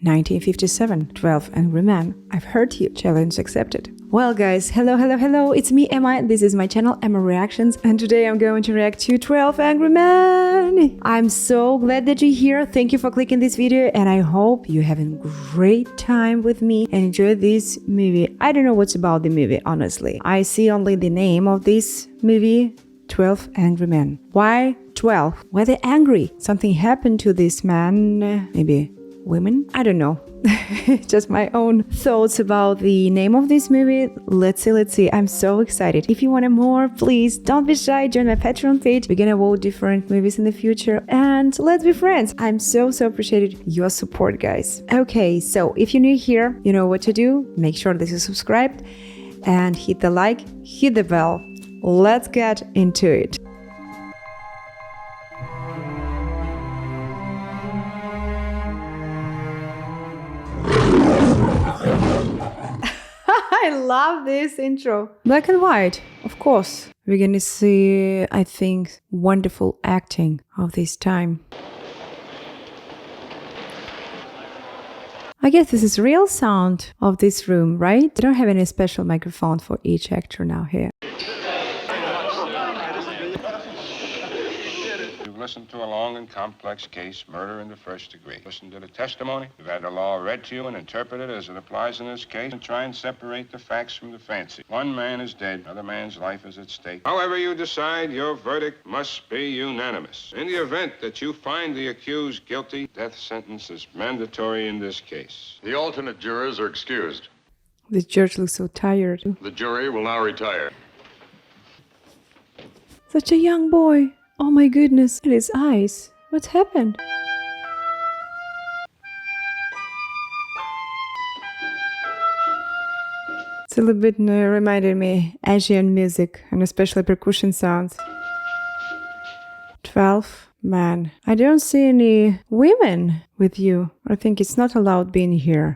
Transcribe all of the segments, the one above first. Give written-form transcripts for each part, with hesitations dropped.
1957, 12 Angry Men. I've heard you. Challenge accepted. Well guys, hello, it's me Emma, this is my channel Emma Reactions, and today I'm going to react to 12 Angry Men. I'm so glad that you're here, thank you for clicking this video, and I hope you're having a great time with me and enjoy this movie. I don't know what's about the movie, honestly. I see only the name of this movie, 12 Angry Men. Why 12? Why they're angry? Something happened to this man, maybe women? I don't know. Just my own thoughts about the name of this movie. Let's see. I'm so excited. If you want more, please don't be shy. Join my Patreon page. We're gonna vote different movies in the future and let's be friends. I'm so appreciated your support, guys. Okay, so if you're new here, you know what to do. Make sure that you're subscribed and hit the like, hit the bell. Let's get into it. I love this intro. Black and white, of course. We're gonna see, I think, wonderful acting of this time. I guess this is real sound of this room, right? They don't have any special microphone for each actor now here. Listen to a long and complex case, murder in the first degree. Listen to the testimony. You've had the law read to you and interpreted as it applies in this case, and try and separate the facts from the fancy. One man is dead, another man's life is at stake. However you decide, your verdict must be unanimous. In the event that you find the accused guilty, death sentence is mandatory in this case. The alternate jurors are excused. The judge looks so tired. The jury will now retire. Such a young boy. Oh my goodness, and his eyes. What's happened? It's a little bit reminded me Asian music and especially percussion sounds. 12 men. I don't see any women with you. I think it's not allowed being here.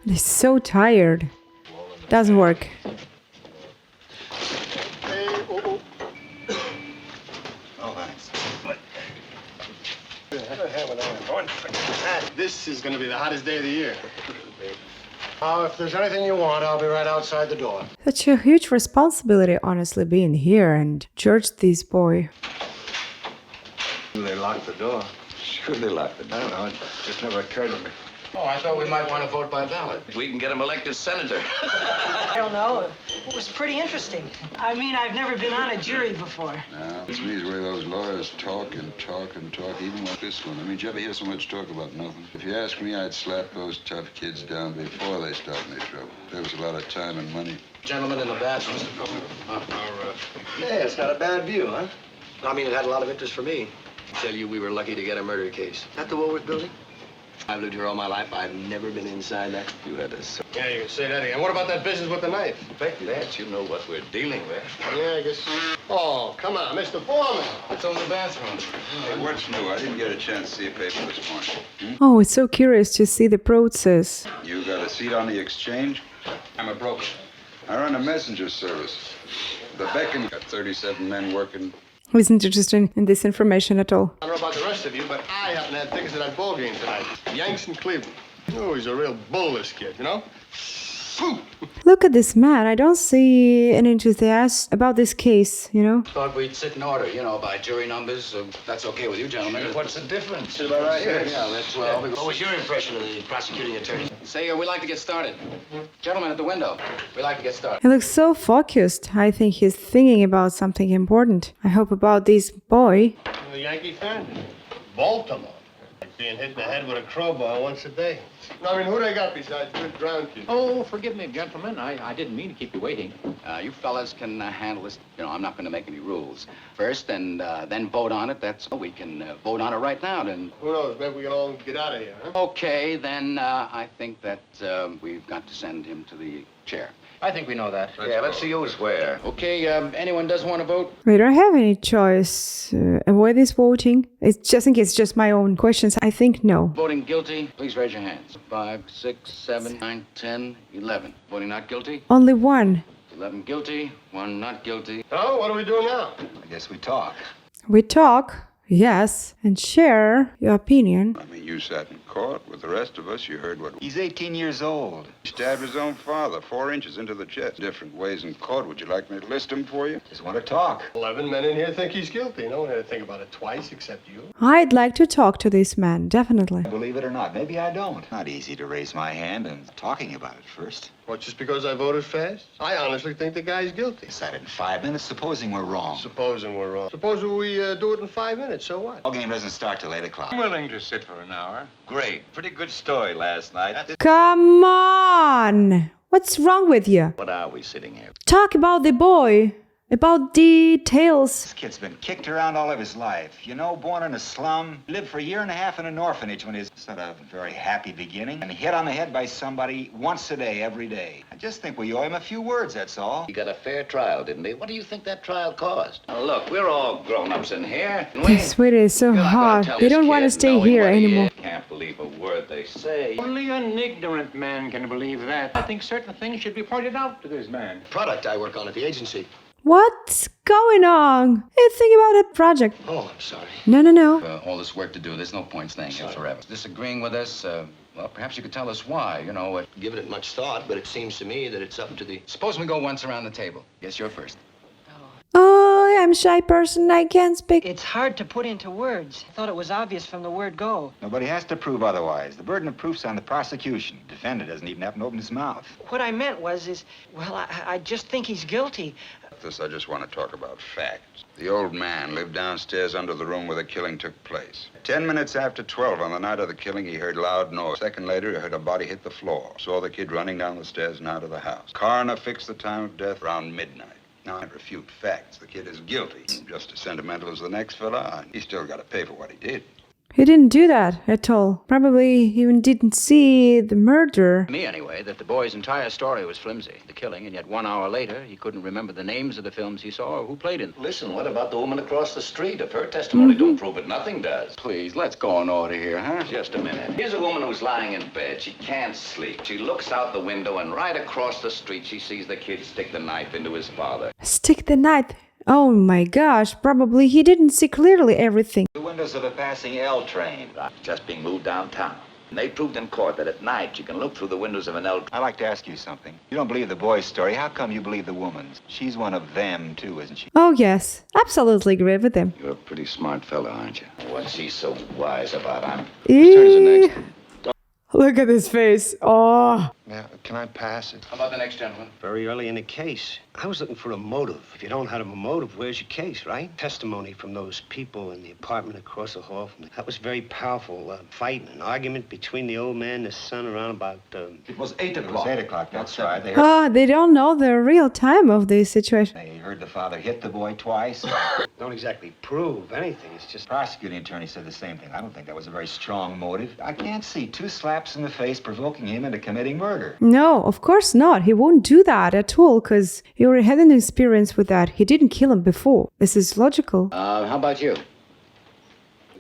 They're so tired. Doesn't work. This is going to be the hottest day of the year. If there's anything you want, I'll be right outside the door. Such a huge responsibility, honestly, being here and judge this boy. They locked the door. Sure they locked the door. I don't know. It just never occurred to me. Oh, I thought we might want to vote by ballot. We can get him elected senator. I don't know. It was pretty interesting. I mean, I've never been on a jury before. No, it's me where those lawyers talk, even like this one. I mean, did you ever hear so much talk about nothing? If you ask me, I'd slap those tough kids down before they start any trouble. There was a lot of time and money. Gentlemen in the back, Mr. Copeland. Yeah, it's not a bad view, huh? I mean, it had a lot of interest for me. I tell you, we were lucky to get a murder case. At the Woolworth building? I've lived here all my life. I've never been inside that. You had us. Yeah, you can say that again. What about that business with the knife? That you know what we're dealing with. Yeah, I guess. Oh, come on, Mr. Foreman. It's on the bathroom. Hey, what's new? I didn't get a chance to see a paper this morning. Oh, it's so curious to see the process. You got a seat on the exchange? I'm a broker. I run a messenger service. The Beacon got 37 men working. Who isn't interested in this information at all. I don't know about the rest of you, but I happen to have tickets to that ball game tonight. Yanks in Cleveland. Oh, he's a real bull, this kid, you know? Look at this man. I don't see an enthusiasm about this case, you know? Thought we'd sit in order, you know, by jury numbers. That's okay with you, gentlemen. What's the difference? About right here. Yeah, that's well. What was your impression of the prosecuting attorney? Say, we'd like to get started. Gentlemen at the window, we'd like to get started. He looks so focused. I think he's thinking about something important. I hope about this boy. You a Yankee fan? Baltimore. Like being hit in the head with a crowbar once a day. No, I mean, who they got besides good ground keepers? Oh, forgive me, gentlemen. I didn't mean to keep you waiting. You fellas can handle this. You know, I'm not going to make any rules. First, and then vote on it. That's we can vote on it right now. Then Who knows? Maybe we can all get out of here, huh? okay. Then I think that we've got to send him to the chair. I think we know that. Yeah, let's see who's where. Okay. Anyone doesn't want to vote? We don't have any choice. Avoid this voting. It's just in case, it's just my own questions. I think no. Voting guilty, please raise your hands. 5, 6, 7, 9, 10, 11. Voting not guilty. Only one. 11 guilty, 1 not guilty. Oh, what are we doing now? I guess we talk. We talk. Yes, and share your opinion. I mean, you sat in court with the rest of us. You heard what... He's 18 years old. He stabbed his own father 4 inches into the chest. Different ways in court. Would you like me to list them for you? Just want to talk. 11 men in here think he's guilty. No one had to think about it twice except you. I'd like to talk to this man, definitely. Believe it or not, maybe I don't. Not easy to raise my hand and talking about it first. What, just because I voted fast? I honestly think the guy's guilty. Decided in 5 minutes, supposing we're wrong. Supposing we're wrong. Supposing we do it in 5 minutes, so what? Ball game doesn't start till 8 o'clock. I'm willing to sit for an hour. Great. Pretty good story last night. Come on! What's wrong with you? What are we sitting here? Talk about the boy. About details. This kid's been kicked around all of his life. You know, born in a slum, lived for a year and a half in an orphanage when his sort of very happy beginning, and hit on the head by somebody once a day, every day. I just think we owe him a few words, that's all. He got a fair trial, didn't he? What do you think that trial cost? Now, look, we're all grown-ups in here. This sweater is so hot. They don't want to stay here anymore. Can't believe a word they say. Only an ignorant man can believe that. I think certain things should be pointed out to this man. Product I work on at the agency. What's going on? Hey, think about a project. Oh, I'm sorry. No. All this work to do, there's no point staying here forever. Disagreeing with us, well, perhaps you could tell us why, you know. Given it much thought, but it seems to me that it's up to the... Suppose we go once around the table. Guess you're first. Oh, I'm a shy person. I can't speak. It's hard to put into words. I thought it was obvious from the word go. Nobody has to prove otherwise. The burden of proof's on the prosecution. The defendant doesn't even have to open his mouth. What I meant was, well, I just think he's guilty. I just want to talk about facts. The old man lived downstairs under the room where the killing took place. 10 minutes after 12 on the night of the killing, he heard loud noise. A second later, he heard a body hit the floor. Saw the kid running down the stairs and out of the house. Coroner fixed the time of death around midnight. Now, I refute facts. The kid is guilty. Just as sentimental as the next fella, he's still got to pay for what he did. He didn't do that at all. Probably even didn't see the murder. Me, anyway, that the boy's entire story was flimsy, the killing, and yet 1 hour later, he couldn't remember the names of the films he saw or who played in them. Listen, what about the woman across the street? If her testimony don't prove it, nothing does. Please, let's go in order here, huh? Just a minute. Here's a woman who's lying in bed. She can't sleep. She looks out the window, and right across the street, she sees the kid stick the knife into his father. Stick the knife. Oh my gosh, probably he didn't see clearly everything. The windows of a passing L train. Just being moved downtown. And they proved in court that at night you can look through the windows of an L train. I'd like to ask you something. You don't believe the boy's story. How come you believe the woman's? She's one of them, too, isn't she? Oh yes, absolutely agree with him. You're a pretty smart fella, aren't you? What's he so wise about? Whose turn is it next? Look at his face. Oh. Now, can I pass it? How about the next gentleman? Very early in the case, I was looking for a motive. If you don't have a motive, where's your case, right? Testimony from those people in the apartment across the hall from me. That was very powerful. Fight, an argument between the old man and his son around about... It was 8 o'clock. It was 8 o'clock, that's right. They don't know the real time of this situation. They heard the father hit the boy twice. Don't exactly prove anything. It's just... Prosecuting attorney said the same thing. I don't think that was a very strong motive. I can't see 2 slaps in the face provoking him into committing murder. No, of course not. He won't do that at all because he already had an experience with that. He didn't kill him before. This is logical. How about you?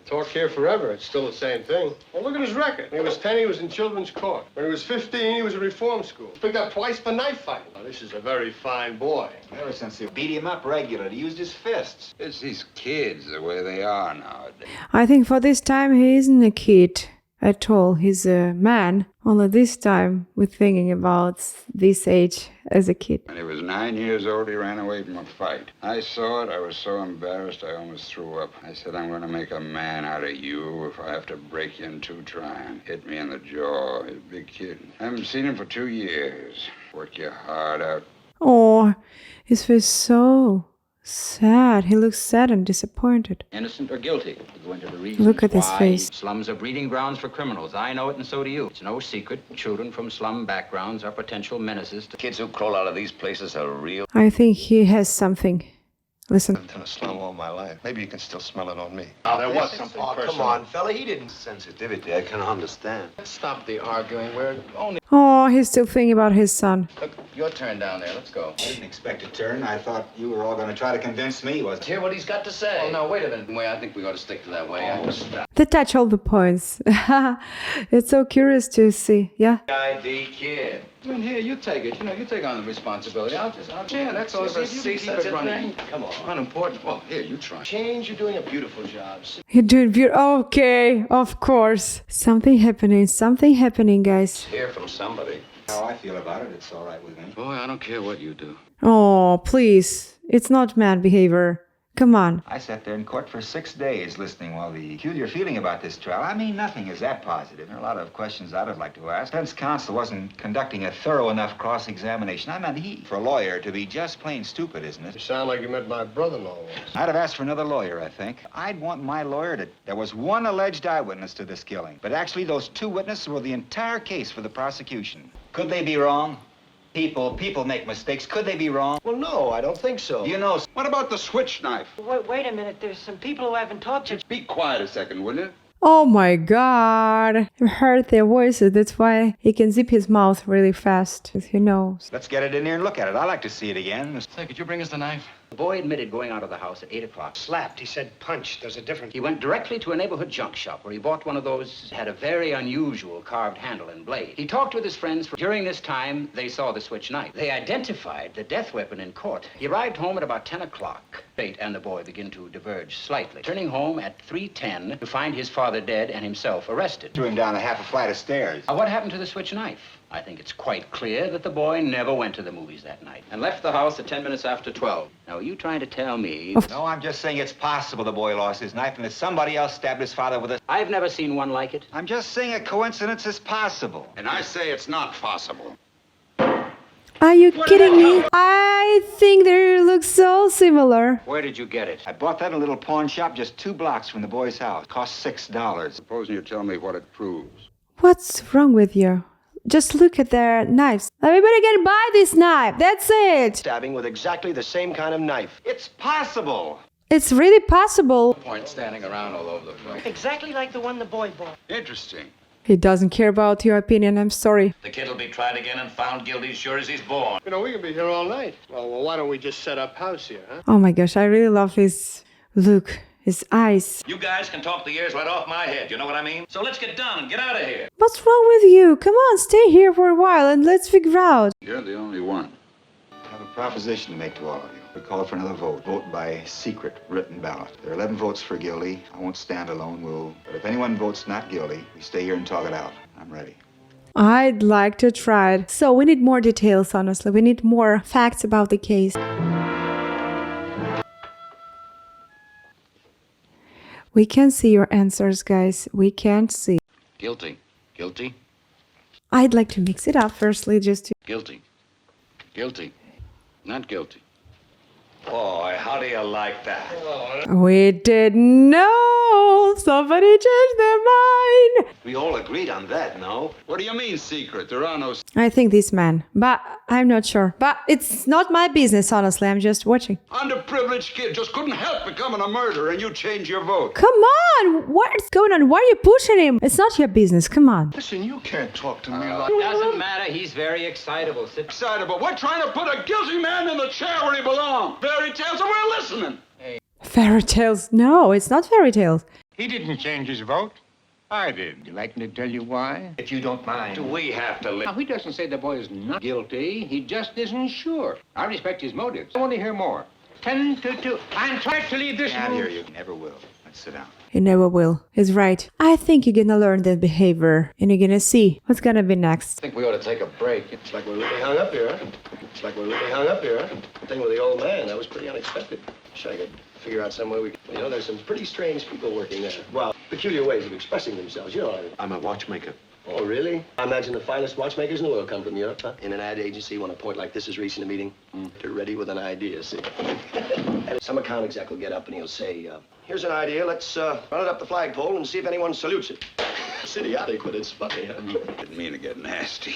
Talk here forever. It's still the same thing. Well, look at his record. When he was 10, he was in children's court. When he was 15, he was in reform school. Picked up twice for knife fighting. Now, this is a very fine boy. Ever since they beat him up regularly, he used his fists. It's these kids, the way they are nowadays. I think for this time he isn't a kid at all. He's a man. Only this time we're thinking about this age as a kid. When he was 9 years old, he ran away from a fight. I saw it. I was so embarrassed I almost threw up. I said, I'm going to make a man out of you if I have to break you in 2 trying. Hit me in the jaw. He's a big kid. I haven't seen him for 2 years. Work your heart out. Oh, his face so sad. He looks sad and disappointed. Innocent or guilty? We go into the reasons Look at his why. face. Slums are breeding grounds for criminals. I know it and so do you. It's no secret. Children from slum backgrounds are potential menaces to Kids who crawl out of these places are real. I think he has something. Listen. I've lived in a slum all my life. Maybe you can still smell it on me. Now, there was something personal. Come on, fella, he didn't... Sensitivity, I can understand. Let's stop the arguing. We're only... Oh, he's still thinking about his son. Look, your turn down there. Let's go. I didn't expect a turn. I thought you were all going to try to convince me, Let's hear what he's got to say. Oh, no, wait a minute. I think we ought to stick to that way. They touch all the points. It's so curious to see. Yeah. ID kid. Then here, you take it. You know, you take on the responsibility. Yeah, that's all. See if you can keep it running. Come on. Unimportant. Well, here, you try. Change, you're doing a beautiful job. You're doing beautiful. Okay, of course. Something happening, guys. Hear from somebody. How I feel about it, it's all right with me. Boy, I don't care what you do. Oh, please. It's not man behavior. Come on. I sat there in court for 6 days listening while the peculiar feeling about this trial. I mean, nothing is that positive. There are a lot of questions I'd have liked to ask. Defense counsel wasn't conducting a thorough enough cross-examination. I mean, for a lawyer to be just plain stupid, isn't it? You sound like you met my brother-in-law once. I'd have asked for another lawyer, I think. I'd want my lawyer to... There was one alleged eyewitness to this killing, but actually those 2 witnesses were the entire case for the prosecution. Could they be wrong? People make mistakes. Could they be wrong? Well, no, I don't think so. You know, What about the switch knife? Wait a minute. There's some people who haven't talked to you. Be quiet a second, will you? Oh my god. I've heard their voices. That's why he can zip his mouth really fast. Because he knows. let's get it in here and look at it. I'd like to see it again. Say, could you bring us the knife? The boy admitted going out of the house at 8 o'clock. Slapped. He said punch. There's a difference. He went directly to a neighborhood junk shop where he bought one of those, had a very unusual carved handle and blade. He talked with his friends. During this time, they saw the switch knife. They identified the death weapon in court. He arrived home at about 10 o'clock. Fate and the boy begin to diverge slightly. Turning home at 3:10 to find his father dead and himself arrested. Threw him down a half a flight of stairs. Now, what happened to the switch knife? I think it's quite clear that the boy never went to the movies that night and left the house at 10 minutes after 12. Now, are you trying to tell me... No, I'm just saying it's possible the boy lost his knife and that somebody else stabbed his father with it. I've never seen one like it. I'm just saying a coincidence is possible. And I say it's not possible. Are you kidding me? I think they look so similar. Where did you get it? I bought that in a little pawn shop just 2 blocks from the boy's house. It cost $6. Supposing you tell me what it proves. What's wrong with you? Just look at their knives. Everybody can buy this knife. That's it. Stabbing with exactly the same kind of knife. It's possible. It's really possible. Point standing around all over the place. Exactly like the one the boy bought. Interesting. He doesn't care about your opinion. I'm sorry. The kid will be tried again and found guilty as sure as he's born. You know, we can be here all night. Well, why don't we just set up house here, huh? Oh my gosh, I really love his look. His eyes. You guys can talk the ears right off my head, you know what I mean? So let's get done and get out of here. What's wrong with you? Come on, stay here for a while and let's figure out. You're the only one. I have a proposition to make to all of you. We call for another vote. Vote by secret written ballot. There are 11 votes for guilty. I won't stand alone. But if anyone votes not guilty, we stay here and talk it out. I'm ready. I'd like to try it. So we need more details, honestly. We need more facts about the case. We can't see your answers, guys. We can't see. Guilty. Guilty. I'd like to mix it up firstly, just to... Guilty. Guilty. Not guilty. Boy, how do you like that? We didn't know. Somebody changed their mind. We all agreed on that, no? What do you mean secret? There are no... I think this man, but I'm not sure. But it's not my business, honestly. I'm just watching. Underprivileged kid just couldn't help becoming a murderer and you change your vote. Come on! What's going on? Why are you pushing him? It's not your business. Come on. Listen, you can't talk to me like... Doesn't matter. He's very excitable. Sit Excitable. We're trying to put a guilty man in the chair where he belongs. Fairy tales, and we're listening. Fairy tales? No, it's not fairy tales. He didn't change his vote. I did. Would you like me to tell you why? If you don't mind. Do we have to live? Now, he doesn't say the boy is not guilty. He just isn't sure. I respect his motives. I want to hear more. 10 to 2. I'm trying to leave this Can't room. hear you. Never will. Let's sit down. You never will. He's right. I think you're gonna learn that behavior and you're gonna see what's gonna be next. I think we ought to take a break. It's like we're really hung up here, huh? It's like we're really hung up here, huh? The thing with the old man, that was pretty unexpected. Wish I could figure out some way we... You know, there's some pretty strange people working there. Well, peculiar ways of expressing themselves, you know what I mean. I'm a watchmaker. Oh, really? I imagine the finest watchmakers in the world come from Europe, huh? In an ad agency, when a point like this is reaching a meeting, they're ready with an idea, see? And some account exec will get up and he'll say, here's an idea, let's run it up the flagpole and see if anyone salutes it. It's idiotic, but it's funny, huh? Didn't mean to get nasty.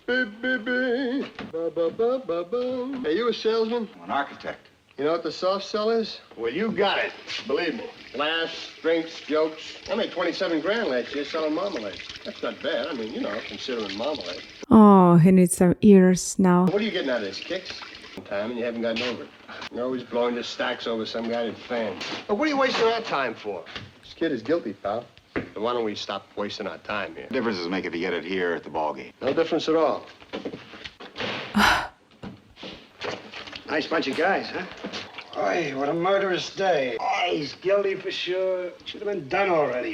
Beep, beep, beep. Ba, ba, ba, ba, ba. Hey, you a salesman? I'm an architect. You know what the soft sell is? Well, you got it. Believe me. Glass, drinks, jokes. I made 27 grand last year selling marmalade. That's not bad. I mean, you know, considering marmalade. Oh, he needs some ears now. What are you getting out of this, kicks? Time and you haven't gotten over it. You're always blowing the stacks over some guy in fan. But what are you wasting our time for? This kid is guilty, pal. The Why don't we stop wasting our time here? Difference is make if you get it here at the ball game. No difference at all. Nice bunch of guys, huh? Oy, what a murderous day. Oh, he's guilty for sure. Should have been done already.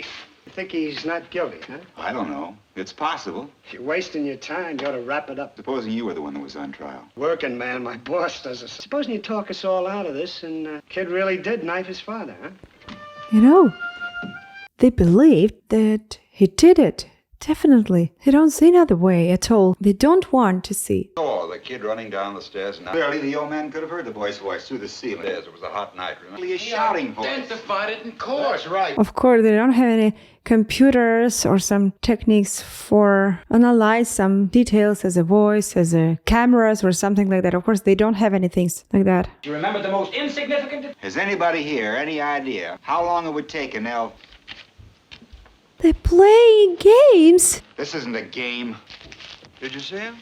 You think he's not guilty, huh? I don't know. It's possible. If you're wasting your time, you ought to wrap it up. Supposing you were the one that was on trial. Working man, my boss does it. Supposing you talk us all out of this and kid really did knife his father, huh? You know, they believed that he did it. Definitely. They don't see another way at all. They don't want to see. Oh, the kid running down the stairs. And Clearly, the old man could have heard the boy's voice through the ceiling. It was a hot night, remember? He is shouting voice. Identified it in court. That's right. Of course, they don't have any computers or some techniques for analyze some details as a voice, as a cameras or something like that. Of course, they don't have anything like that. Do you remember the most insignificant? Has anybody here any idea how long it would take an elf? They're playing games. This isn't a game. Did you see him?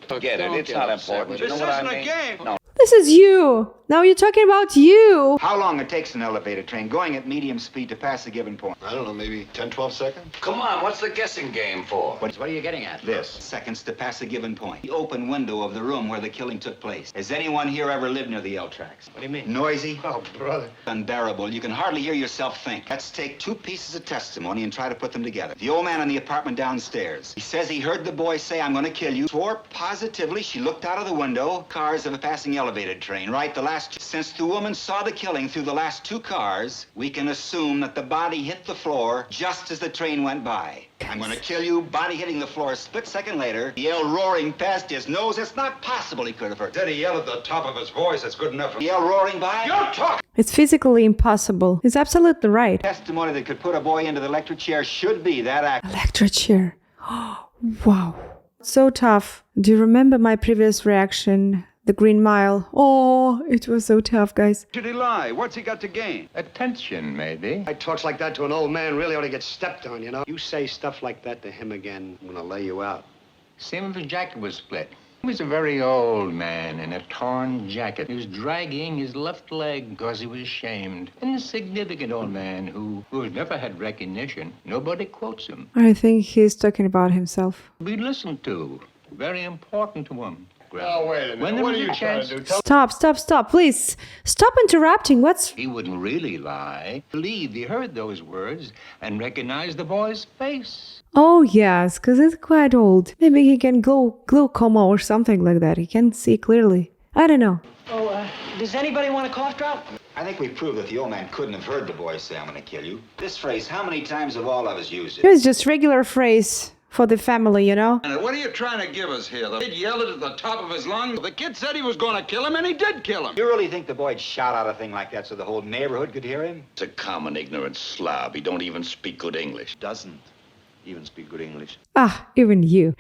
Forget it. It's not important. You know what I mean? game. No. This is you. Now you're talking about you. How long it takes an elevated train going at medium speed to pass a given point? I don't know, maybe 10, 12 seconds? Come on, what's the guessing game for? What are you getting at? This. Seconds to pass a given point. The open window of the room where the killing took place. Has anyone here ever lived near the L tracks? What do you mean? Noisy? Oh, brother. Unbearable. You can hardly hear yourself think. Let's take two pieces of testimony and try to put them together. The old man in the apartment downstairs. He says he heard the boy say, "I'm going to kill you." Swore positively she looked out of the window. Cars of a passing elevated train, right? Since the woman saw the killing through the last two cars, we can assume that the body hit the floor just as the train went by. "I'm going to kill you." Body hitting the floor a split second later. He yelled roaring past his nose. It's not possible he could have heard. Did he yell at the top of his voice? That's good enough. He yelled roaring by. You're talking. It's physically impossible. It's absolutely right. Testimony that could put a boy into the electric chair should be that act. Electric chair. Wow. So tough. Do you remember my previous reaction? The Green Mile. Oh, it was so tough, guys. Did he lie? What's he got to gain? Attention, maybe. I talks like that to an old man really ought to get stepped on, you know? You say stuff like that to him again, I'm gonna lay you out. Same if his jacket was split. He was a very old man in a torn jacket. He was dragging his left leg because he was ashamed. An insignificant old man who's never had recognition. Nobody quotes him. I think he's talking about himself. Be listened to. Very important to him. Oh, wait a minute. When there What was are a you trying chance- to do? Stop, please. Stop interrupting. What's... He wouldn't really lie. Believed he heard those words and recognized the boy's face. Oh, yes, because it's quite old. Maybe he can go glaucoma or something like that. He can see clearly. I don't know. Oh, does anybody want a cough drop? I think we proved that the old man couldn't have heard the boy say, "I'm going to kill you." This phrase, how many times have all of us used it? It's just regular phrase for the family, you know? And what are you trying to give us here? The kid yelled it at the top of his lungs. The kid said he was going to kill him, and he did kill him. You really think the boy'd shout out a thing like that so the whole neighborhood could hear him? It's a common ignorant slob. He don't even speak good English. Doesn't even speak good English. Ah, even you.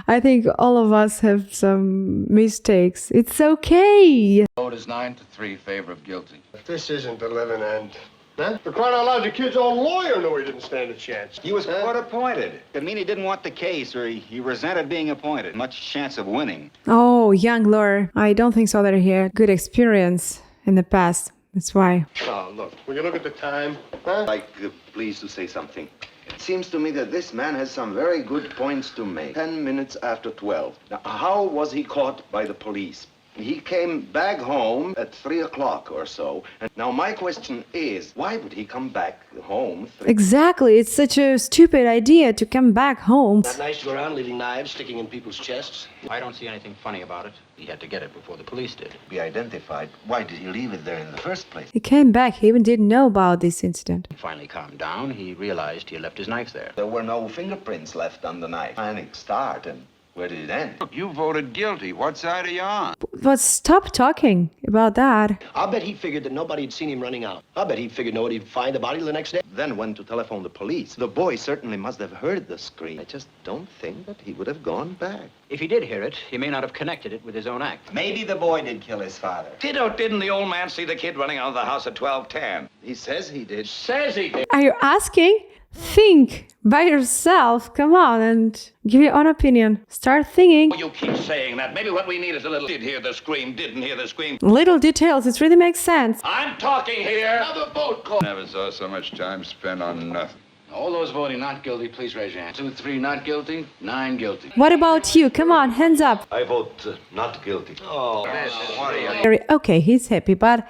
I think all of us have some mistakes. It's okay. Vote is 9-3, favor of guilty. If this isn't the living end. Huh? For crying out loud, the kid's own lawyer knew he didn't stand a chance. He was court appointed. Could mean he didn't want the case, or he resented being appointed. Much chance of winning. Oh, young lawyer. I don't think so that he had good experience in the past. That's why. Oh, look, when you look at the time, huh? Like, please to say something. It seems to me that this man has some very good points to make. 10 minutes after 12. Now, how was he caught by the police? He came back home at 3 o'clock or so. And now my question is, why would he come back home? Exactly. It's such a stupid idea to come back home. Not nice to go around leaving knives sticking in people's chests. I don't see anything funny about it. He had to get it before the police did. Be identified. Why did he leave it there in the first place? He came back. He even didn't know about this incident. He finally calmed down. He realized he had left his knife there. There were no fingerprints left on the knife. Panic start, and where did it end? Look, you voted guilty. What side are you on? But stop talking about that. I'll bet he figured that nobody had seen him running out. I'll bet he figured nobody'd find the body the next day. Then went to telephone the police. The boy certainly must have heard the scream. I just don't think that he would have gone back. If he did hear it, he may not have connected it with his own act. Maybe the boy did kill his father. Did or didn't the old man see the kid running out of the house at 12:10? He says he did. Says he did. Are you asking? Think by yourself. Come on and give your own opinion. Start thinking. You keep saying that. Maybe what we need is a little did hear the scream, didn't hear the scream. Little details. It really makes sense. I'm talking here. Another vote call. Never saw so much time spent on nothing. All those voting not guilty, please raise your hand. 2, 3 not guilty, 9 guilty. What about you? Come on, hands up. I vote not guilty. Oh, what are you? Okay, he's happy, but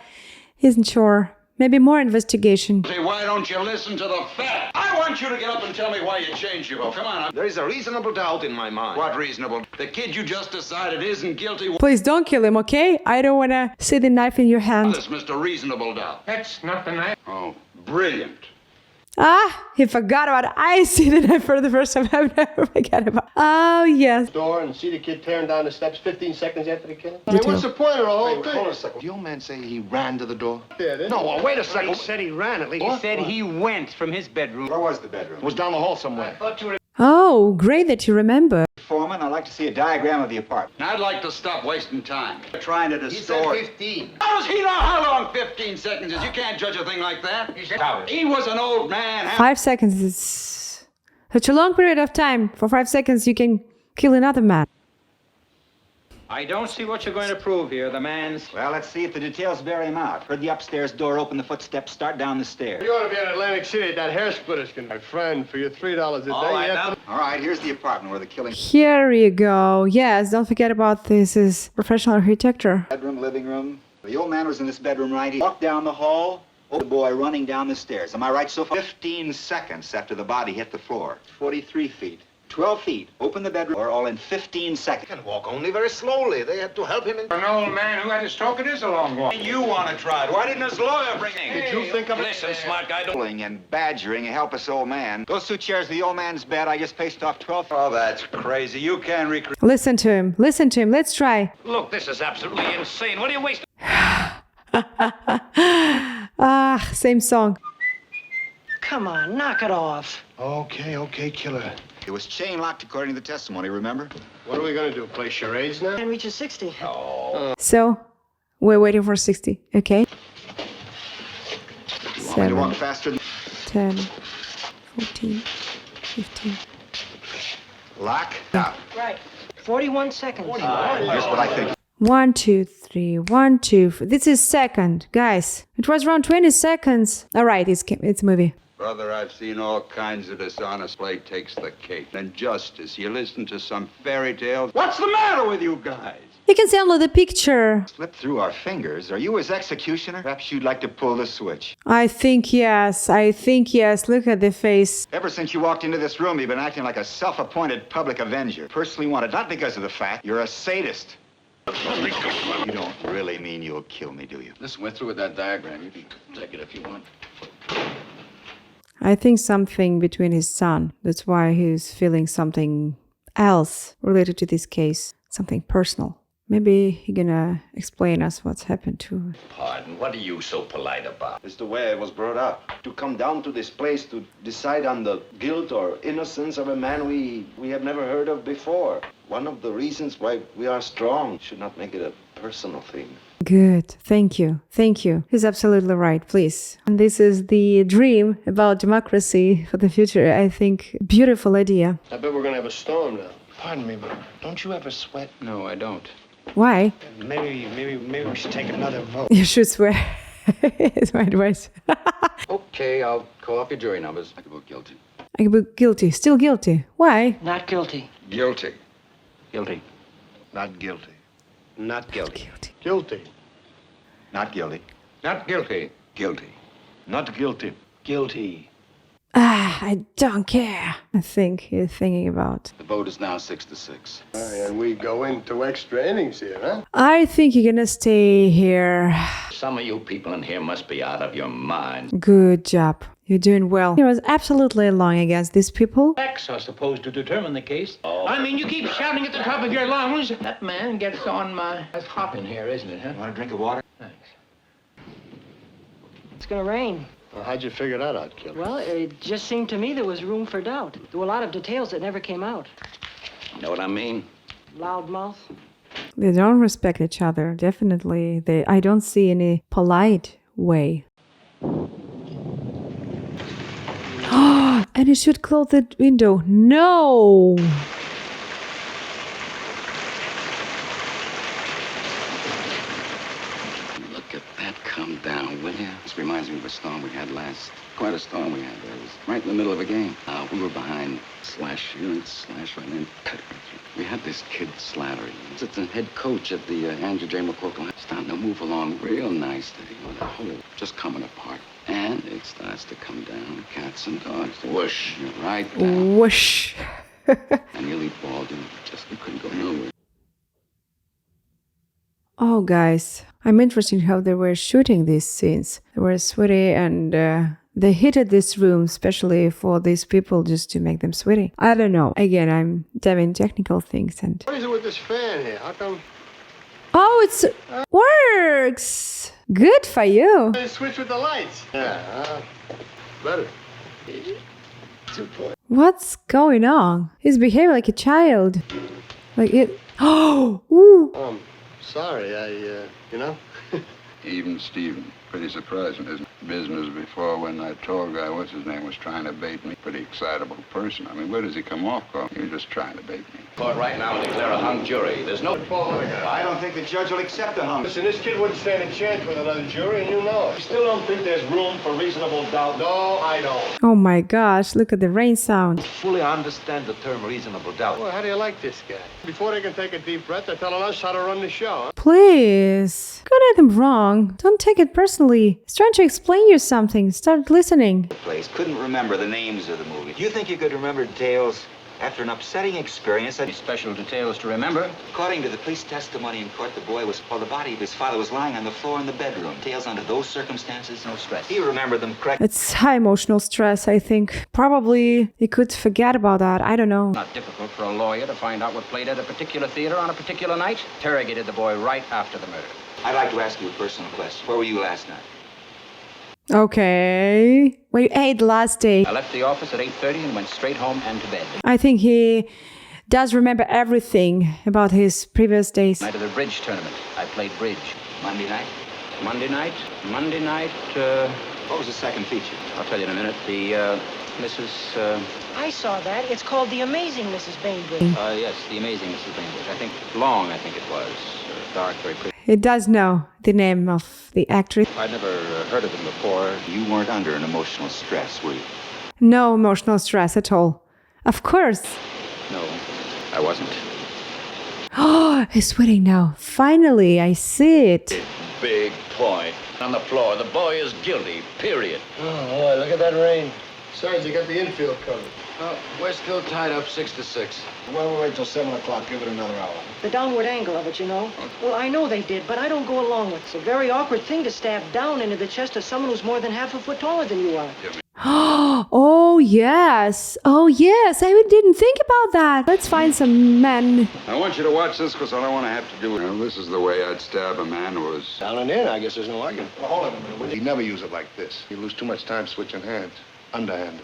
he isn't sure. Maybe more investigation. Say, why don't you listen to the fact? I want you to get up and tell me why you changed your vote. Come on. There is a reasonable doubt in my mind. What reasonable? The kid you just decided isn't guilty. Please don't kill him, okay? I don't want to see the knife in your hand. This Mr. Reasonable Doubt. That's not the knife. Oh, brilliant. Ah, he forgot about it. I see the knife for the first time. I've never forgot about it. Oh, yes. Door and see the kid tearing down the steps 15 seconds after the killing. Detail. What's the point of the whole thing? Hold on a second. The old man say he ran to the door? Yeah, didn't No, wait a second. He said he ran at least. He said he went from his bedroom. Where was the bedroom? It was down the hall somewhere. Oh, great that you remember. Foreman, I'd like to see a diagram of the apartment. I'd like to stop wasting time. Trying to distort. 15. How does he know how long 15 seconds is? You can't judge a thing like that. He was an old man. 5 seconds is such a long period of time. For 5 seconds, you can kill another man. I don't see what you're going to prove here. The man's... Well, let's see if the details bear him out. Heard the upstairs door open, the footsteps start down the stairs. You ought to be in Atlantic City at that hair splitters. My friend, for your $3 a day. All right, here's the apartment where the killing... Here you go. Yes, don't forget about this is professional architecture. Bedroom, living room. The old man was in this bedroom right here. Walked down the hall. Oh, the boy running down the stairs. Am I right so far? 15 seconds after the body hit the floor. 43 feet. 12 feet. Open the bedroom door all in 15 seconds. He can walk only very slowly. They had to help him in... An old man who had to stroke it is a long walk. You want to try it. Why didn't his lawyer bring him? Did you think of it? Listen, smart guy, don't... Bullying and badgering a helpless old man. Those 2 chairs to the old man's bed, I just paced off 12 feet. Oh, that's crazy. You can't recreate. Listen to him. Listen to him. Let's try. Look, this is absolutely insane. What are you wasting? Ah, same song. Come on, knock it off. Okay, killer. It was chain locked according to the testimony, remember? What are we going to do? Play charades now? And reaches 60. So, we're waiting for 60. Okay. You want me to walk 7, faster than... 10, 14, 15. Lock? Now, Right. 41 seconds. here's what I think. 1, 2, 3, 1, 2. This is second, guys. It was around 20 seconds. All right, it's movie. Brother, I've seen all kinds of dishonest play takes the cake. And justice, you listen to some fairy tales. What's the matter with you guys? You can see only the picture. Slipped through our fingers. Are you his executioner? Perhaps you'd like to pull the switch. I think yes. Look at the face. Ever since you walked into this room, you've been acting like a self-appointed public avenger. Personally wanted, not because of the fact you're a sadist. You don't really mean you'll kill me, do you? Listen, we're through with that diagram. You can take it if you want. I think something between his son. That's why he's feeling something else related to this case. Something personal. Maybe he's gonna explain us what's happened to her. Pardon, what are you so polite about? It's the way I was brought up. To come down to this place to decide on the guilt or innocence of a man we have never heard of before. One of the reasons why we are strong. Should not make it a personal thing. Good. Thank you. He's absolutely right, please. And this is the dream about democracy for the future. I think beautiful idea. I bet we're going to have a storm now. Pardon me, but don't you ever sweat? No, I don't. Why? Maybe we should take another vote. You should swear. It's my advice. Okay, I'll call off your jury numbers. I can vote guilty. I can be guilty. Still guilty. Why? Not guilty. Guilty. Guilty. Not guilty. Not guilty. Guilty. Not guilty. Not guilty. Guilty. Not guilty. Guilty. Ah, I don't care. I think he's thinking about. The vote is now 6-6. And we go into extra innings here, huh? I think you're gonna stay here. Some of you people in here must be out of your mind. Good job. You're doing well. He was absolutely lying against these people. Facts are supposed to determine the case. I mean, you keep shouting at the top of your lungs. That man gets on my... That's hot in here, isn't it, huh? Want a drink of water? Thanks. It's going to rain. Well, how'd you figure that out, kid? Well, it just seemed to me there was room for doubt. There were a lot of details that never came out. You know what I mean? Loud mouth. They don't respect each other. Definitely. I don't see any polite way. And he should close the window. No! Look at that come down, will you? This reminds reminds me of a storm we had last. Quite a storm we had there. It was right in the middle of a game. We were behind, slash right in, cut right through. We had this kid Slattery. He's the head coach at the Andrew J. McCorkle. Starting to move along real nicely. The whole just coming apart. And it starts to come down. Cats and dogs. Whoosh. Right down. Whoosh. And you leap ball, and you couldn't go nowhere. Oh, guys, I'm interested in how they were shooting these scenes. They were sweaty and they heated this room especially for these people just to make them sweaty. I don't know. Again, I'm diving technical things and... What is it with this fan here? How come... Oh, it works! Good for you. Switch with the lights. Yeah, better. What's going on? He's behaving like a child. Like it... Oh! Ooh! Sorry, you know? Even Steven, pretty surprising, isn't it? Business before when that tall guy, what's his name, was trying to bait me. Pretty excitable person. I mean, where does he come off from? You're just trying to bait me. Court right now and declare a hung jury. There's no... I don't think the judge will accept a hung. Listen, this kid wouldn't stand a chance with another jury, and you know it. You still don't think there's room for reasonable doubt? No, I don't. Oh my gosh, look at the rain sound. Fully understand the term reasonable doubt. Well, how do you like this guy? Before they can take a deep breath, they're telling us how to run the show, huh? Please. Good at him wrong. Don't take it personally. He's trying to explain you something. Start listening. Place couldn't remember the names of the movie. Do you think you could remember details after an upsetting experience? Any special details to remember? According to the police testimony in court, the body of his father was lying on the floor in the bedroom. Details under those circumstances, no stress. He remembered them correctly. It's high emotional stress, I think. Probably he could forget about that. I don't know. Not difficult for a lawyer to find out what played at a particular theater on a particular night. Interrogated the boy right after the murder. I'd like to ask you a personal question. Where were you last night? Okay. Well, you ate last day. I left the office at 8:30 and went straight home and to bed. I think he does remember everything about his previous days. Night of the bridge tournament. I played bridge. Monday night? Monday night? What was the second feature? I'll tell you in a minute. The, Mrs. I saw that. It's called The Amazing Mrs. Bainbridge. Yes, The Amazing Mrs. Bainbridge. I think Long, I think it was. Dark, very pretty. He does know the name of the actress. I'd never heard of him before. You weren't under an emotional stress, were you? No emotional stress at all. Of course. No, I wasn't. Oh, he's sweating now. Finally, I see it. Big point. On the floor, the boy is guilty, period. Oh, boy, look at that rain. Besides, you got the infield covered. We're still tied up 6-6. Well, we'll wait till 7 o'clock. Give it another hour. The downward angle of it, you know. Well, I know they did, but I don't go along with it. It's a very awkward thing to stab down into the chest of someone who's more than half a foot taller than you are. Oh, yes. Oh, yes. I didn't think about that. Let's find some men. I want you to watch this because I don't want to have to do it. This is the way I'd stab a man who was... Down and in, I guess there's no argument. Well, hold on a minute, will you? You never use it like this. You lose too much time switching hands. Underhanded.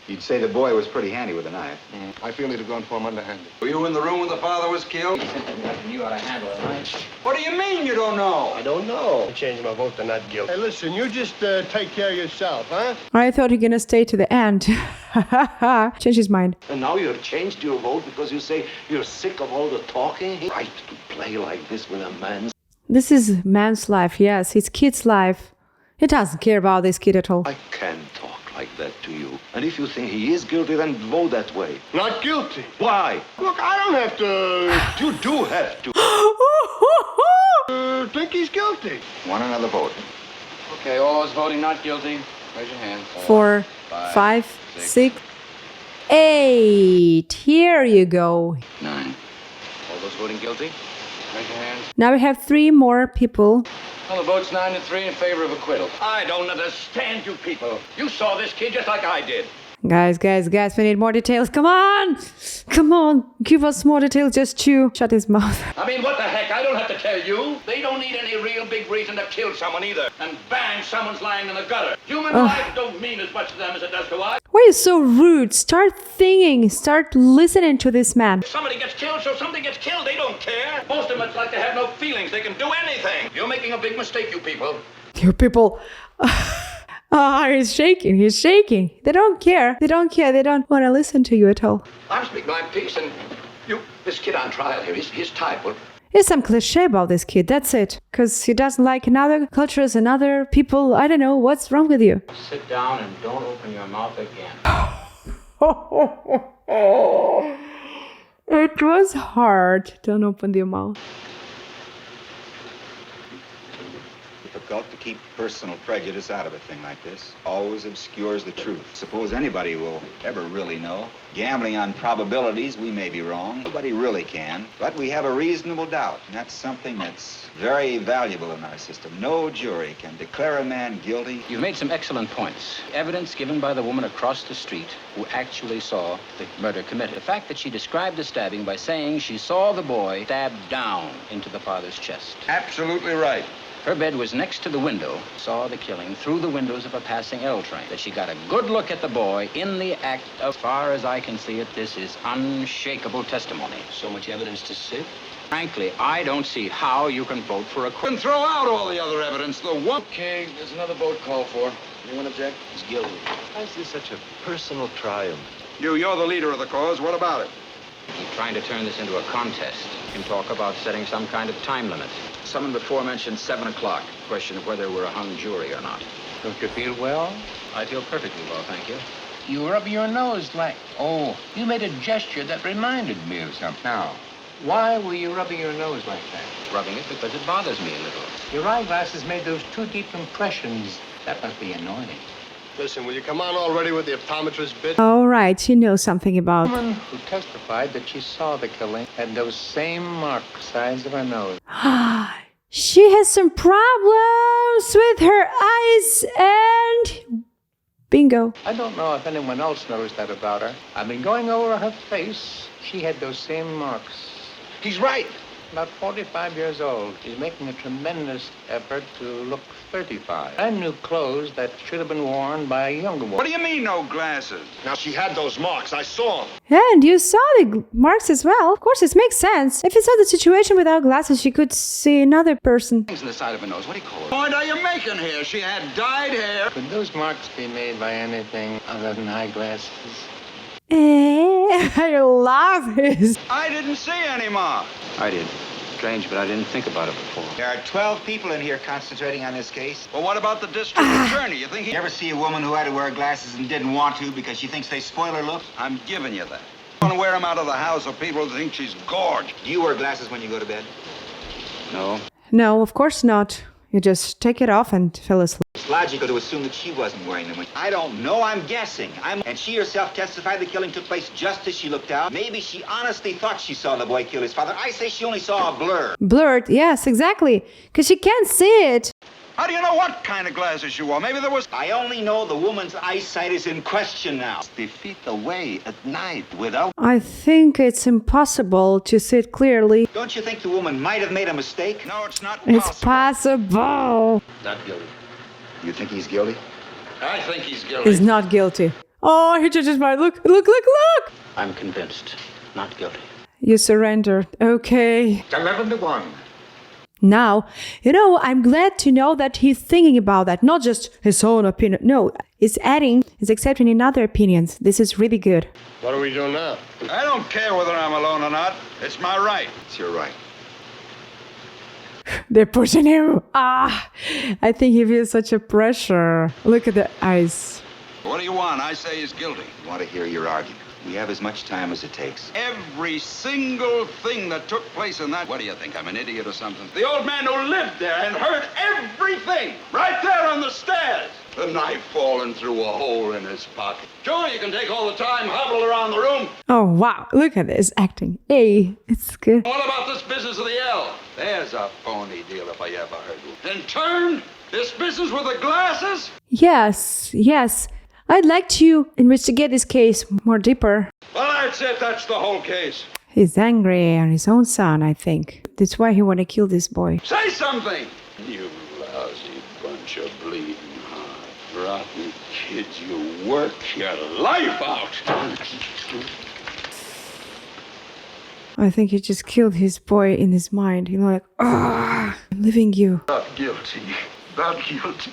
You'd say the boy was pretty handy with a knife. I feel he'd have gone for him underhanded. Were you in the room when the father was killed? Nothing you ought to handle it, right? What do you mean you don't know? I don't know. I changed my vote to not guilty. Hey, listen, you just take care of yourself, huh? I thought you're gonna stay to the end. Change his mind. And now you have changed your vote because you say you're sick of all the talking? Right to play like this with a man. This is man's life, yes. His kid's life. He doesn't care about this kid at all. I can't talk like that to you. And if you think he is guilty, then vote that way. Not guilty. Why? Look, I don't have to... You do have to. Think he's guilty. Want another vote? Okay, all those voting not guilty, raise your hands. 4, 5, 6, 8. Here you go. 9. All those voting guilty, raise your hands. Now we have 3 more people. Well, the vote's 9-3 in favor of acquittal. I don't understand you people. You saw this kid just like I did. Guys, we need more details. Come on, give us more details. Just shut his mouth. I mean, what the heck? I don't have to tell you. They don't need any real big reason to kill someone either. And bang, someone's lying in the gutter. Human life don't mean as much to them as it does to us. Why are you so rude? Start thinking. Start listening to this man. If somebody gets killed, so somebody gets killed. They don't care. Most of them, it's like they have no feelings. They can do anything. You're making a big mistake, you people. You people... he's shaking. They don't care. They don't want to listen to you at all. I'm speaking my piece, and this kid on trial here, his type, well... There's some cliche about this kid, that's it. Because he doesn't like another cultures and other people. I don't know, what's wrong with you? Sit down and don't open your mouth again. It was hard. Don't open your mouth. Difficult to keep personal prejudice out of a thing like this. Always obscures the truth. Suppose anybody will ever really know. Gambling on probabilities, we may be wrong. Nobody really can. But we have a reasonable doubt. And that's something that's very valuable in our system. No jury can declare a man guilty. You've made some excellent points. Evidence given by the woman across the street who actually saw the murder committed. The fact that she described the stabbing by saying she saw the boy stabbed down into the father's chest. Absolutely right. Her bed was next to the window, saw the killing through the windows of a passing L train. That she got a good look at the boy in the act. As far as I can see it, this is unshakable testimony. So much evidence to sift? Frankly, I don't see how you can vote for a And throw out all the other evidence. The one. Okay, there's another vote called for. Anyone object? He's guilty. Why is this such a personal triumph? You're the leader of the cause. What about it? You're trying to turn this into a contest. You can talk about setting some kind of time limit. Someone before mentioned 7 o'clock. Question of whether we're a hung jury or not. Don't you feel well? I feel perfectly well, thank you. You rub your nose like... Oh, you made a gesture that reminded me of something. Now, why were you rubbing your nose like that? Rubbing it because it bothers me a little. Your eyeglasses made those two deep impressions. That must be annoying. Listen, will you come on already with the optometrist bit? All right, she knows something about. The woman who testified that she saw the killing had those same marks sides of her nose. She has some problems with her eyes and... Bingo. I don't know if anyone else knows that about her. I've been going over her face. She had those same marks. He's right. About 45 years old. She's making a tremendous effort to look 35. Brand new clothes that should have been worn by a younger woman. What do you mean, no glasses? Now, she had those marks. I saw them. And you saw the marks as well. Of course, it makes sense. If you saw the situation without glasses, she could see another person. Things on the side of her nose. What do you call it? What are you making here? She had dyed hair. Could those marks be made by anything other than eyeglasses? I love his. I didn't see any marks. I did. Strange, but I didn't think about it before. There are 12 people in here concentrating on this case. Well, what about the district attorney? You think he... You ever see a woman who had to wear glasses and didn't want to because she thinks they spoil her look? I'm giving you that. I want to wear them out of the house so people think she's gorgeous. Do you wear glasses when you go to bed? No. No, of course not. You just take it off and fell asleep. It's logical to assume that she wasn't wearing them. I don't know, I'm guessing. And she herself testified the killing took place just as she looked out. Maybe she honestly thought she saw the boy kill his father. I say she only saw a blur. Blurred, yes, exactly. Because she can't see it. How do you know what kind of glasses she wore? Maybe there was... I only know the woman's eyesight is in question now. 50 feet away at night without... I think it's impossible to see it clearly. Don't you think the woman might have made a mistake? No, it's not It's possible. Not guilty. You think he's guilty? I think he's guilty. He's not guilty. Oh, he changed his mind. Look. I'm convinced. Not guilty. You surrendered. Okay. 11-1. Now, I'm glad to know that he's thinking about that, not just his own opinion. No, he's accepting another opinions. This is really good. What do we do now? I don't care whether I'm alone or not. It's my right. It's your right. They're pushing him. I think he feels such a pressure. Look at the eyes. What do you want? I say he's guilty. I want to hear your argument. We have as much time as it takes. Every single thing that took place in that... What do you think, I'm an idiot or something? The old man who lived there and heard everything right there on the stairs. The knife falling through a hole in his pocket. Sure, you can take all the time, hobble around the room. Oh, wow. Look at this acting. Hey, it's good. What about this business of the L? There's a phony deal if I ever heard one. And turn this business with the glasses? Yes. I'd like to investigate this case more deeper. Well, that's it. That's the whole case. He's angry on his own son, I think. That's why he want to kill this boy. Say something! You lousy bunch of bleeding heart. Rotten kids, you work your life out. I think he just killed his boy in his mind. I'm leaving you. Not guilty. Not guilty.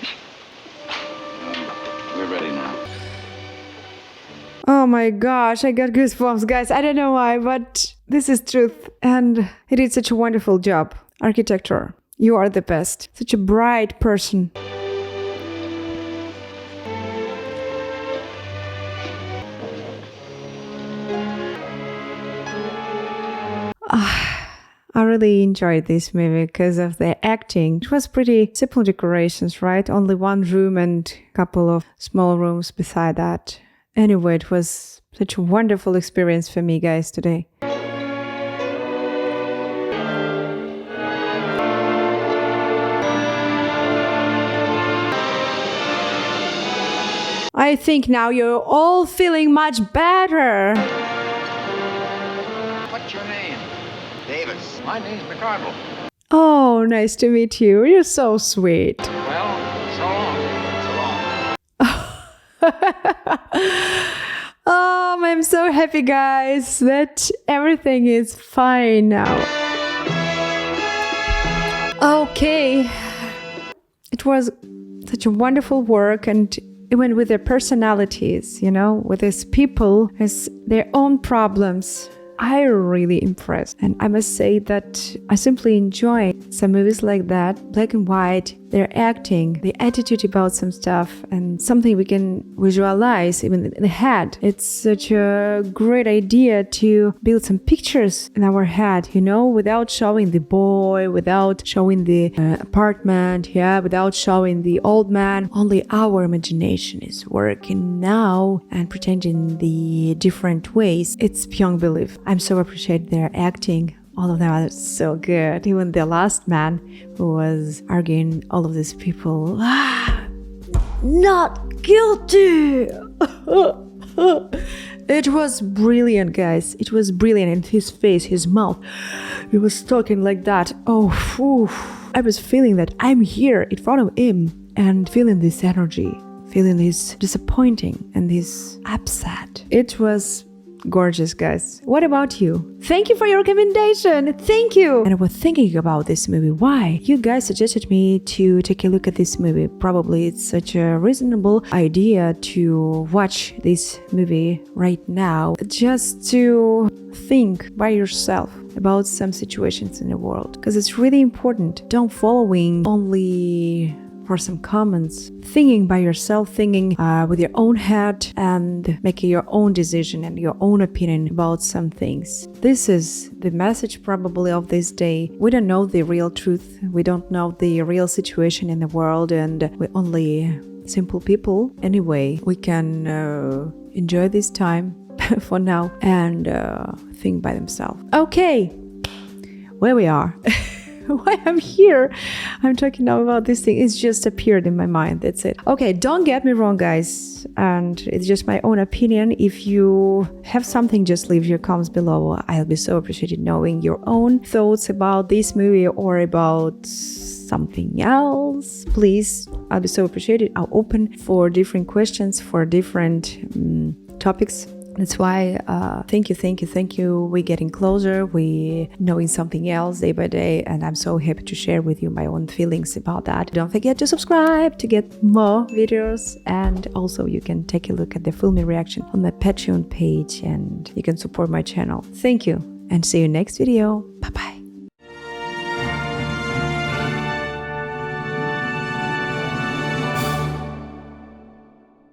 We're ready now. Oh my gosh, I got goosebumps, guys. I don't know why, but This is truth. And he did such a wonderful job. Architecture, you are the best. Such a bright person. I really enjoyed this movie because of the acting. It was pretty simple decorations, right? Only one room and a couple of small rooms beside that. Anyway, it was such a wonderful experience for me, guys, today. I think now you're all feeling much better. What's your name? Davis. My name's McCardle. Oh, nice to meet you. You're so sweet. Well, so long. So long. I'm so happy, guys, that everything is fine now. Okay. It was such a wonderful work, and even with their personalities, with these people has their own problems. I really impressed. And I must say that I simply enjoy some movies like that, black and white, their acting, the attitude about some stuff, and something we can visualize even in the head. It's such a great idea to build some pictures in our head, without showing the boy, without showing the apartment, without showing the old man. Only our imagination is working now and pretending the different ways. It's beyond belief. I'm so appreciate their acting. All of them are so good. Even the last man who was arguing all of these people. Not guilty! It was brilliant, guys. It was brilliant. And his face, his mouth, he was talking like that. I was feeling that I'm here in front of him and feeling this energy, feeling this disappointing and this upset. It was gorgeous, guys. What about you? Thank you for your recommendation. Thank you. And I was thinking about this movie. Why? You guys suggested me to take a look at this movie. Probably it's such a reasonable idea to watch this movie right now. Just to think by yourself about some situations in the world. Because it's really important. Don't following only for some comments, thinking by yourself, thinking with your own head and making your own decision and your own opinion about some things. This is the message probably of this day. We don't know the real truth. We don't know the real situation in the world, and we're only simple people. Anyway, we can enjoy this time for now and think by themselves. Okay, where we are. Why I'm here. I'm talking now about this thing. It's just appeared in my mind. That's it. Okay, don't get me wrong, guys. And it's just my own opinion. If you have something, just leave your comments below. I'll be so appreciated knowing your own thoughts about this movie or about something else. Please, I'll be so appreciated. I'll open for different questions, for different topics. That's why, thank you. We're getting closer. We're knowing something else day by day. And I'm so happy to share with you my own feelings about that. Don't forget to subscribe to get more videos. And also you can take a look at the full movie reaction on my Patreon page and you can support my channel. Thank you and see you next video. Bye-bye.